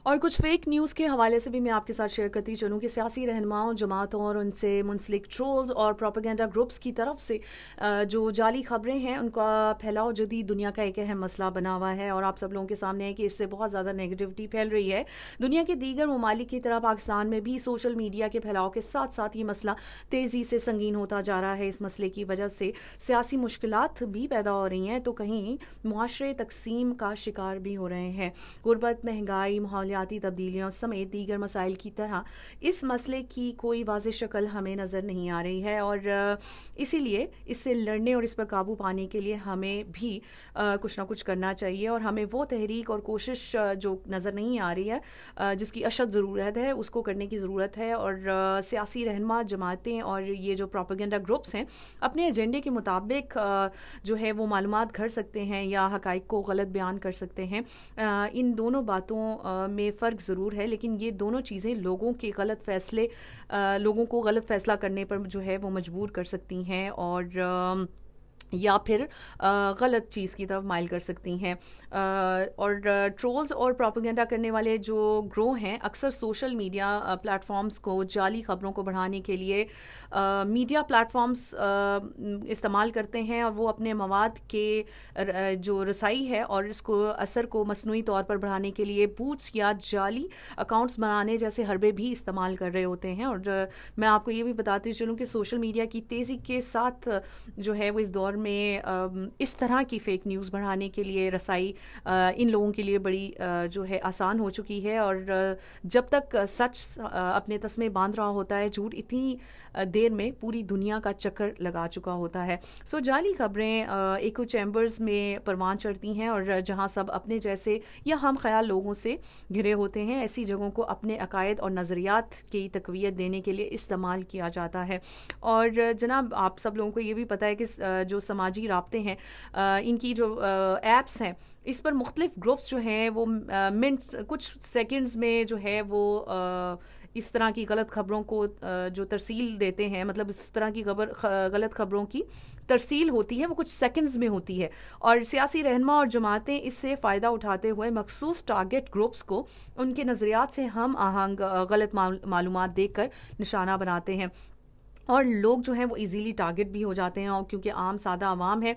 اور کچھ fake news کے حوالے سے بھی میں آپ کے ساتھ شیئر کرتی چلوں کہ سیاسی رہنماؤں، جماعتوں اور ان سے منسلک ٹرولز اور پروپیگنڈا گروپس کی طرف سے جو جعلی خبریں ہیں ان کا پھیلاؤ جدید دنیا کا ایک اہم مسئلہ بنا ہوا ہے، اور آپ سب لوگوں کے سامنے ہے کہ اس سے بہت زیادہ نیگیٹیوٹی پھیل رہی ہے۔ دنیا کے دیگر ممالک کی طرح پاکستان میں بھی سوشل میڈیا کے پھیلاؤ کے ساتھ ساتھ یہ مسئلہ تیزی سے سنگین ہوتا جا رہا ہے۔ اس مسئلے کی وجہ سے سیاسی مشکلات بھی پیدا ہو رہی ہیں تو کہیں معاشرے تقسیم کا شکار بھی ہو رہے ہیں۔ غربت، مہنگائی، ماحولیاتی تبدیلیوں سمیت دیگر مسائل کی طرح اس مسئلے کی کوئی واضح شکل ہمیں نظر نہیں آ رہی ہے، اور اسی لیے اس سے لڑنے اور اس پر قابو پانے کے لیے ہمیں بھی کچھ نہ کچھ کرنا چاہیے، اور ہمیں وہ تحریک اور کوشش جو نظر نہیں آ رہی ہے، جس کی اشد ضرورت ہے، اس کو کرنے کی ضرورت ہے۔ اور سیاسی رہنما، جماعتیں اور یہ جو پروپیگنڈا گروپس ہیں اپنے ایجنڈے کے مطابق جو ہے وہ معلومات گھڑ سکتے ہیں یا حقائق کو غلط بیان کر سکتے ہیں۔ ان دونوں باتوں میں فرق ضرور ہے، لیکن یہ دونوں چیزیں لوگوں کو غلط فیصلہ کرنے پر جو ہے وہ مجبور کر سکتی ہیں، اور یا پھر غلط چیز کی طرف مائل کر سکتی ہیں۔ اور ٹرولز اور پروپیگنڈا کرنے والے جو گروہ ہیں اکثر سوشل میڈیا پلیٹ فارمز کو جعلی خبروں کو بڑھانے کے لیے میڈیا پلیٹ فارمز استعمال کرتے ہیں، اور وہ اپنے مواد کے جو رسائی ہے اور اس کو اثر کو مصنوعی طور پر بڑھانے کے لیے بوٹس یا جعلی اکاؤنٹس بنانے جیسے حربے بھی استعمال کر رہے ہوتے ہیں۔ اور میں آپ کو یہ بھی بتاتی چلوں کہ سوشل میڈیا کی تیزی کے ساتھ جو ہے وہ اس دور میں اس طرح کی فیک نیوز بڑھانے کے لیے رسائی ان لوگوں کے لیے بڑی جو ہے آسان ہو چکی ہے، اور جب تک سچ اپنے تسمے باندھ رہا ہوتا ہے، جھوٹ اتنی دیر میں پوری دنیا کا چکر لگا چکا ہوتا ہے۔ جعلی خبریں ایکو چیمبرز میں پروان چڑھتی ہیں، اور جہاں سب اپنے جیسے یا ہم خیال لوگوں سے گھرے ہوتے ہیں، ایسی جگہوں کو اپنے عقائد اور نظریات کی تقویت دینے کے لیے استعمال کیا جاتا ہے۔ اور جناب آپ سب لوگوں کو یہ بھی پتہ ہے کہ جو سماجی رابطے ہیں، ان کی جو ایپس ہیں، اس پر مختلف گروپس جو ہیں وہ منٹس کچھ سیکنڈز میں جو ہے وہ اس طرح کی غلط خبروں کو جو ترسیل دیتے ہیں، مطلب اس طرح کی غلط خبروں کی ترسیل ہوتی ہے وہ کچھ سیکنڈز میں ہوتی ہے، اور سیاسی رہنما اور جماعتیں اس سے فائدہ اٹھاتے ہوئے مخصوص ٹارگٹ گروپس کو ان کے نظریات سے ہم آہنگ غلط معلومات دے کر نشانہ بناتے ہیں، اور لوگ جو ہیں وہ ایزیلی ٹارگٹ بھی ہو جاتے ہیں، اور کیونکہ عام سادہ عوام ہے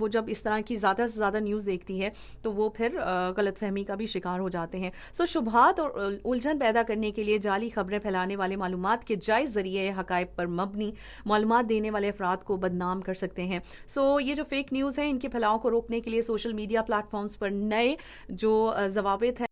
وہ جب اس طرح کی زیادہ سے زیادہ نیوز دیکھتی ہے تو وہ پھر غلط فہمی کا بھی شکار ہو جاتے ہیں۔ شبہات اور الجھن پیدا کرنے کے لیے جعلی خبریں پھیلانے والے معلومات کے جائز ذریعے حقائق پر مبنی معلومات دینے والے افراد کو بدنام کر سکتے ہیں۔ یہ جو فیک نیوز ہیں ان کے پھیلاؤ کو روکنے کے لیے سوشل میڈیا پلیٹ فارمز پر نئے جو ضوابط ہیں